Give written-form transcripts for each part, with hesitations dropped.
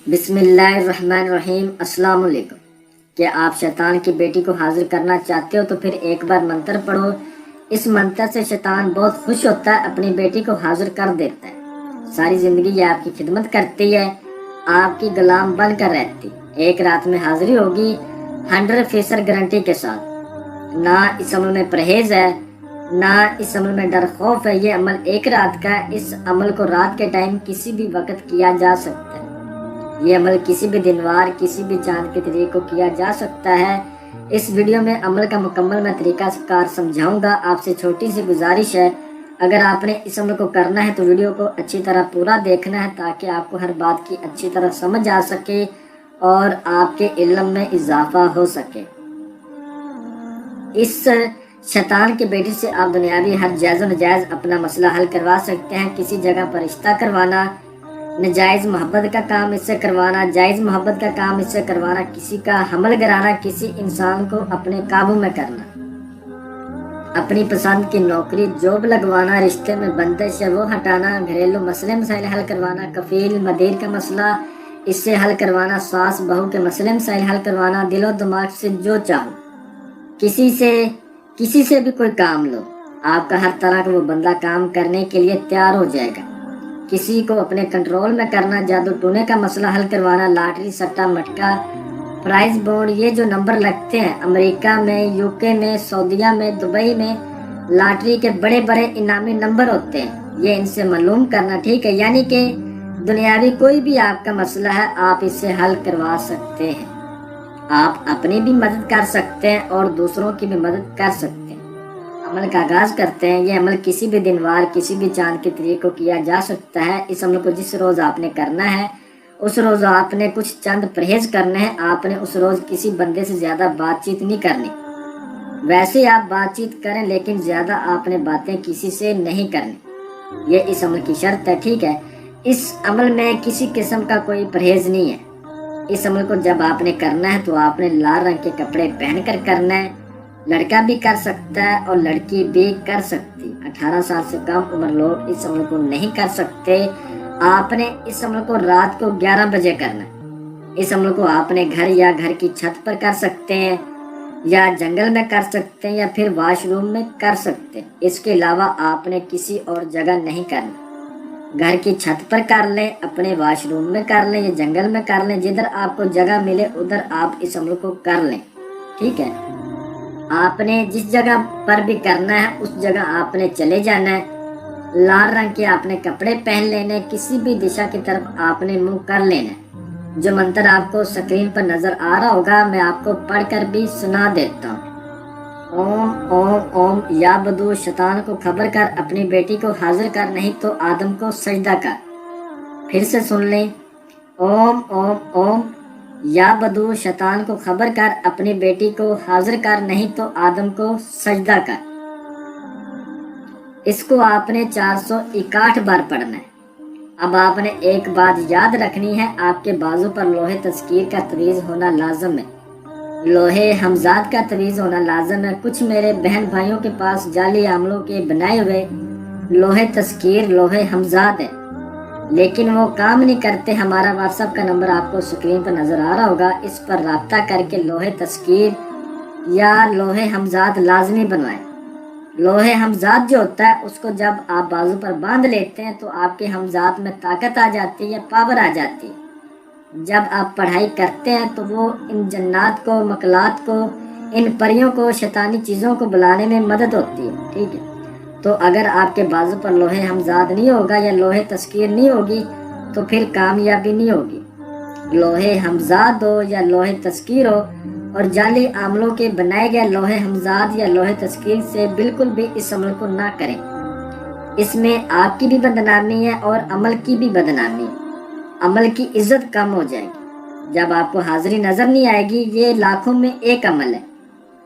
بسم اللہ الرحمن الرحیم۔ السلام علیکم۔ کیا آپ شیطان کی بیٹی کو حاضر کرنا چاہتے ہو تو پھر ایک بار منتر پڑھو۔ اس منتر سے شیطان بہت خوش ہوتا ہے، اپنی بیٹی کو حاضر کر دیتا ہے۔ ساری زندگی یہ آپ کی خدمت کرتی ہے، آپ کی غلام بن کر رہتی۔ ایک رات میں حاضری ہوگی 100% گارنٹی کے ساتھ۔ نہ اس عمل میں پرہیز ہے، نہ اس عمل میں ڈر خوف ہے۔ یہ عمل ایک رات کا ہے۔ اس عمل کو رات کے ٹائم کسی بھی وقت کیا جا سکتا ہے۔ یہ عمل کسی بھی دنوار، کسی بھی چاند کے طریقے کو کیا جا سکتا ہے۔ اس ویڈیو میں عمل کا مکمل میں طریقہ کار سمجھاؤں گا۔ آپ سے چھوٹی سی گزارش ہے، اگر آپ نے اس عمل کو کرنا ہے تو ویڈیو کو اچھی طرح پورا دیکھنا ہے تاکہ آپ کو ہر بات کی اچھی طرح سمجھ آ سکے اور آپ کے علم میں اضافہ ہو سکے۔ اس شیطان کی بیٹی سے آپ دنیاوی ہر جائز و ناجائز اپنا مسئلہ حل کروا سکتے ہیں۔ کسی جگہ پر رشتہ کروانا، ناجائز محبت کا کام اس سے کروانا، جائز محبت کا کام اس سے کروانا، کسی کا حمل گرانا، کسی انسان کو اپنے قابو میں کرنا، اپنی پسند کی نوکری جاب لگوانا، رشتے میں بندش ہے وہ ہٹانا، گھریلو مسائل حل کروانا، کفیل مدیر کا مسئلہ اس سے حل کروانا، ساس بہو کے مسائل حل کروانا، دل و دماغ سے جو چاہو کسی سے بھی کوئی کام لو، آپ کا ہر طرح کا وہ بندہ کام کرنے کے لیے تیار ہو جائے گا۔ کسی کو اپنے کنٹرول میں کرنا، جادو ٹونے کا مسئلہ حل کروانا، لاٹری سٹا مٹکا پرائز بورڈ، یہ جو نمبر لگتے ہیں امریکہ میں، یوکے میں، سعودیہ میں، دبئی میں، لاٹری کے بڑے بڑے انعامی نمبر ہوتے ہیں، یہ ان سے معلوم کرنا، ٹھیک ہے؟ یعنی کہ دنیاوی کوئی بھی آپ کا مسئلہ ہے آپ اس سے حل کروا سکتے ہیں۔ آپ اپنی بھی مدد کر سکتے ہیں اور دوسروں کی بھی مدد کر سکتے ہیں۔ عمل کا آغاز کرتے ہیں۔ یہ عمل کسی بھی دنوار، کسی بھی چاند کے طریقے کو کیا جا سکتا ہے۔ اس عمل کو جس روز آپ نے کرنا ہے اس روز آپ نے کچھ چند پرہیز کرنے ہیں۔ آپ نے اس روز کسی بندے سے زیادہ بات چیت نہیں کرنی۔ ویسے آپ بات چیت کریں لیکن زیادہ آپ نے باتیں کسی سے نہیں کرنی، یہ اس عمل کی شرط ہے، ٹھیک ہے؟ اس عمل میں کسی قسم کا کوئی پرہیز نہیں ہے۔ اس عمل کو جب آپ نے کرنا ہے تو آپ نے لال رنگ کے کپڑے پہن کر کرنا ہے۔ لڑکا بھی کر سکتا ہے اور لڑکی بھی کر سکتی۔ 18 سال سے کم عمر لوگ اس عمل کو نہیں کر سکتے۔ آپ نے اس عمل کو رات کو 11 بجے کرنا ہے۔ اس عمل کو آپ نے گھر یا گھر کی چھت پر کر سکتے ہیں، یا جنگل میں کر سکتے ہیں، یا پھر واش روم میں کر سکتے ہیں۔ اس کے علاوہ آپ نے کسی اور جگہ نہیں کرنا۔ گھر کی چھت پر کر لیں، اپنے واش روم میں کر لیں، یا جنگل میں کر لیں، جدھر آپ کو جگہ ملے ادھر آپ اس عمل کو کر لیں، ٹھیک ہے؟ آپ نے جس جگہ پر بھی کرنا ہے اس جگہ آپ نے چلے جانا ہے۔ لال رنگ کے آپ نے کپڑے پہن لینے، کسی بھی دشا کی طرف آپ نے منہ کر لینا ہے۔ جو منتر آپ کو سکرین پر نظر آ رہا ہوگا میں آپ کو پڑھ کر بھی سنا دیتا ہوں۔ اوم اوم اوم یا بدو، شیطان کو خبر کر اپنی بیٹی کو حاضر کر، نہیں تو آدم کو سجدہ کر۔ پھر سے سن لیں، اوم اوم اوم یا بدو، شیطان کو خبر کر اپنی بیٹی کو حاضر کر، نہیں تو آدم کو سجدہ کر۔ اس کو آپ نے 461 بار پڑھنا ہے۔ اب آپ نے ایک بات یاد رکھنی ہے، آپ کے بازو پر لوہے تذکیر کا تعویذ ہونا لازم ہے، لوہے ہمزاد کا تعویذ ہونا لازم ہے۔ کچھ میرے بہن بھائیوں کے پاس جعلی عاملوں کے بنائے ہوئے لوہے تذکیر، لوہے ہمزاد ہے، لیکن وہ کام نہیں کرتے۔ ہمارا واٹس ایپ کا نمبر آپ کو سکرین پر نظر آ رہا ہوگا، اس پر رابطہ کر کے لوہے تذکیر یا لوہے ہمزاد لازمی بنوائیں۔ لوہے ہمزاد جو ہوتا ہے اس کو جب آپ بازو پر باندھ لیتے ہیں تو آپ کے ہمزاد میں طاقت آ جاتی ہے، پاور آ جاتی ہے۔ جب آپ پڑھائی کرتے ہیں تو وہ ان جنات کو، مکلات کو، ان پریوں کو، شیطانی چیزوں کو بلانے میں مدد ہوتی ہے، ٹھیک ہے؟ تو اگر آپ کے بازو پر لوہے ہمزاد نہیں ہوگا یا لوہے تذکیر نہیں ہوگی تو پھر کامیابی نہیں ہوگی۔ لوہے ہمزاد ہو یا لوہے تذکیر ہو، اور جعلی عاملوں کے بنائے گئے لوہے ہمزاد یا لوہے تذکیر سے بالکل بھی اس عمل کو نہ کریں۔ اس میں آپ کی بھی بدنامی ہے اور عمل کی بھی بدنامی ہے، عمل کی عزت کم ہو جائے گی۔ جب آپ کو حاضری نظر نہیں آئے گی، یہ لاکھوں میں ایک عمل ہے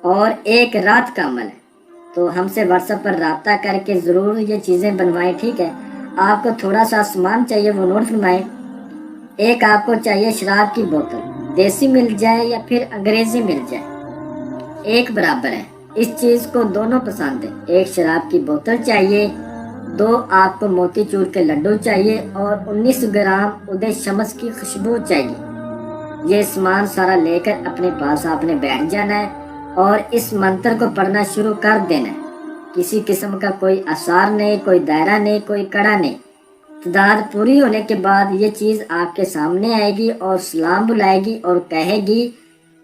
اور ایک رات کا عمل ہے، تو ہم سے واٹس ایپ پر رابطہ کر کے ضرور یہ چیزیں بنوائیں، ٹھیک ہے؟ آپ کو تھوڑا سا سامان چاہیے وہ نوٹ فرمائیں۔ ایک آپ کو چاہیے شراب کی بوتل، دیسی مل جائے یا پھر انگریزی مل جائے، ایک برابر ہے، اس چیز کو دونوں پسند ہے۔ ایک شراب کی بوتل چاہیے، 2 آپ کو موتی چور کے لڈو چاہیے اور 19 گرام ادے شمس کی خوشبو چاہیے۔ یہ سامان سارا لے کر اپنے پاس آپ نے بیٹھ جانا ہے اور اس منتر کو پڑھنا شروع کر دینا ہے۔ کسی قسم کا کوئی اثار نہیں، کوئی دائرہ نہیں، کوئی کڑا نہیں۔ تعداد پوری ہونے کے بعد یہ چیز آپ کے سامنے آئے گی اور سلام بلائے گی اور کہے گی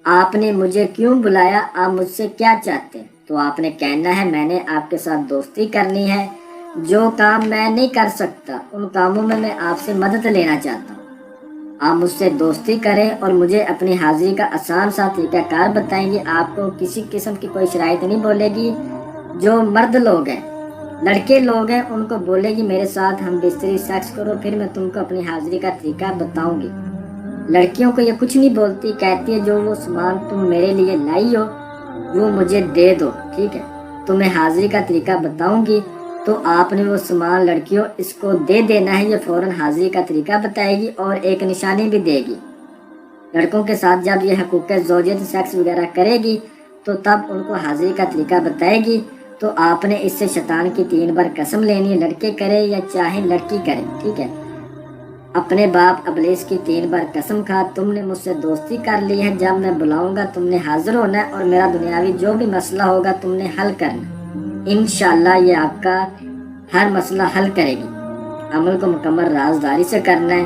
آپ نے مجھے کیوں بلایا، آپ مجھ سے کیا چاہتے ہیں؟ تو آپ نے کہنا ہے میں نے آپ کے ساتھ دوستی کرنی ہے، جو کام میں نہیں کر سکتا ان کاموں میں آپ سے مدد لینا چاہتا ہوں۔ آپ مجھ سے دوستی کریں اور مجھے اپنی حاضری کا آسان سا طریقہ کار بتائیں گے۔ آپ کو کسی قسم کی کوئی شرائط نہیں بولے گی۔ جو مرد لوگ ہیں، لڑکے لوگ ہیں، ان کو بولے گی میرے ساتھ ہم بستری سیکس کرو، پھر میں تم کو اپنی حاضری کا طریقہ بتاؤں گی۔ لڑکیوں کو یہ کچھ نہیں بولتی، کہتی ہے جو وہ سامان تم میرے لیے لائی ہو وہ مجھے دے دو، ٹھیک ہے؟ تمہیں حاضری کا طریقہ بتاؤں گی تو آپ نے وہ سامان لڑکیوں اس کو دے دینا ہے۔ یہ فوراً حاضری کا طریقہ بتائے گی اور ایک نشانی بھی دے گی۔ لڑکوں کے ساتھ جب یہ حقوق زوجیت سیکس وغیرہ کرے گی تو تب ان کو حاضری کا طریقہ بتائے گی۔ تو آپ نے اس سے شیطان کی 3 بار قسم لینی ہے، لڑکے کرے یا چاہے لڑکی کرے، ٹھیک ہے؟ اپنے باپ ابلیس کی 3 بار قسم کھا، تم نے مجھ سے دوستی کر لی ہے، جب میں بلاؤں گا تم نے حاضر ہونا ہے اور میرا دنیاوی جو بھی مسئلہ ہوگا تم نے حل کرنا۔ انشاءاللہ یہ آپ کا ہر مسئلہ حل کرے گی۔ عمل کو مکمل رازداری سے کرنا ہے،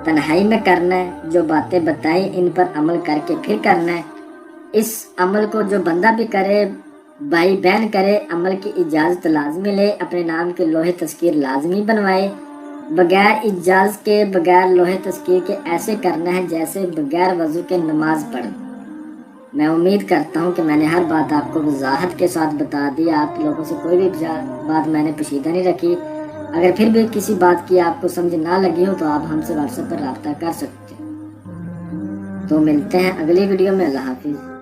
تنہائی میں کرنا ہے، جو باتیں بتائیں ان پر عمل کر کے پھر کرنا ہے۔ اس عمل کو جو بندہ بھی کرے، بھائی بہن کرے، عمل کی اجازت لازمی لے، اپنے نام کے لوہے تذکیر لازمی بنوائے، بغیر اجازت کے، بغیر لوہے تذکیر کے ایسے کرنا ہے جیسے بغیر وضو کے نماز پڑھ۔ میں امید کرتا ہوں کہ میں نے ہر بات آپ کو وضاحت کے ساتھ بتا دی، آپ لوگوں سے کوئی بھی بات میں نے پوشیدہ نہیں رکھی۔ اگر پھر بھی کسی بات کی آپ کو سمجھ نہ لگی ہو تو آپ ہم سے واٹس ایپ پر رابطہ کر سکتے ہیں۔ تو ملتے ہیں اگلی ویڈیو میں۔ اللہ حافظ۔